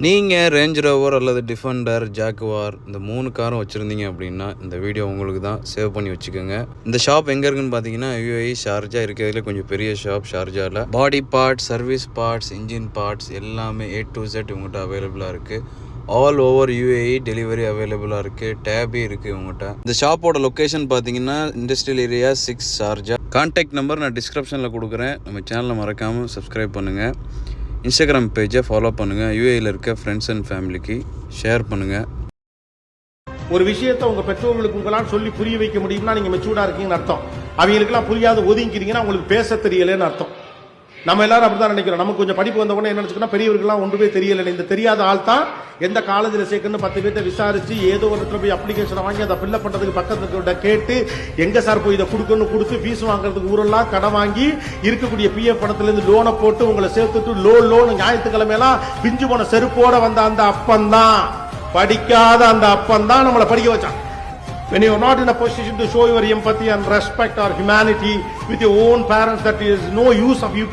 நீங்கள் range rover அல்லது Defender Jaguar இந்த 3 காரும் வச்சுருந்தீங்க அப்படின்னா இந்த வீடியோ உங்களுக்கு தான். சேவ் பண்ணி வச்சுக்கோங்க. இந்த ஷாப் எங்கே இருக்குன்னு பார்த்தீங்கன்னா UAE ஷார்ஜா இருக்கிறதுல கொஞ்சம் பெரிய ஷாப் ஷார்ஜாவில். Body parts, service parts, engine parts எல்லாமே A to Z இவங்ககிட்ட அவைலபிளாக இருக்குது. ஆல் ஓவர் UAE டெலிவரி அவைலபிளாக இருக்குது. டேபி இருக்குது இவங்ககிட்ட. இந்த ஷாப்போட லொக்கேஷன் பார்த்தீங்கன்னா industrial area 6 Sharjah. Contact number நான் டிஸ்கிரிப்ஷனில் கொடுக்குறேன். நம்ம சேனலை மறக்காமல் சப்ஸ்கிரைப் பண்ணுங்கள். இன்ஸ்டாகிராம் பேஜை ஃபாலோ பண்ணுங்கள். UAEயில் இருக்க ஃப்ரெண்ட்ஸ் அண்ட் ஃபேமிலிக்கு ஷேர் பண்ணுங்கள். ஒரு விஷயத்தை உங்க பெற்றோர்களுக்கு உங்களால் சொல்லி புரிய வைக்க முடியும்னா நீங்க மெச்சூர்டா இருக்கீங்கன்னு அர்த்தம். அவங்களுக்குலாம் புரியாத ஒதுங்கிறீங்கன்னா உங்களுக்கு பேச தெரியலன்னு அர்த்தம். நம்ம எல்லாரும் அப்படிதான் நினைக்கிறோம். நமக்கு கொஞ்சம் படிப்பு வந்த உடனே என்ன நினைச்சுக்கணும், பெரியவர்கள்லாம் ஒன்றுமே தெரியல. இந்த தெரியாத ஆள் தான் எந்த காலேஜில் சேர்க்கணும் 10 பேர்த்த விசாரிச்சு ஏதோ ஒரு இடத்துல போய் அப்ளிகேஷனை வாங்கி அதை ஃபில்அப் பண்றதுக்கு பக்கத்துல கேட்டு எங்க சார் போய் இதை கொடுக்கணும் கொடுத்து ஃபீஸ் வாங்குறதுக்கு ஊரெல்லாம் கடன் வாங்கி இருக்கக்கூடிய PF பணத்துல இருந்து லோனை போட்டு உங்களை சேர்த்துட்டு லோன் ஞாயிற்றுக்கிழமையெல்லாம் பிஞ்சு போன செருப்போட வந்த அந்த அப்பந்தான், படிக்காத அந்த அப்பந்தான் நம்மளை படிக்க வச்சான். When you are not in a position to show your empathy and respect or humanity with your own parents, that is no use of you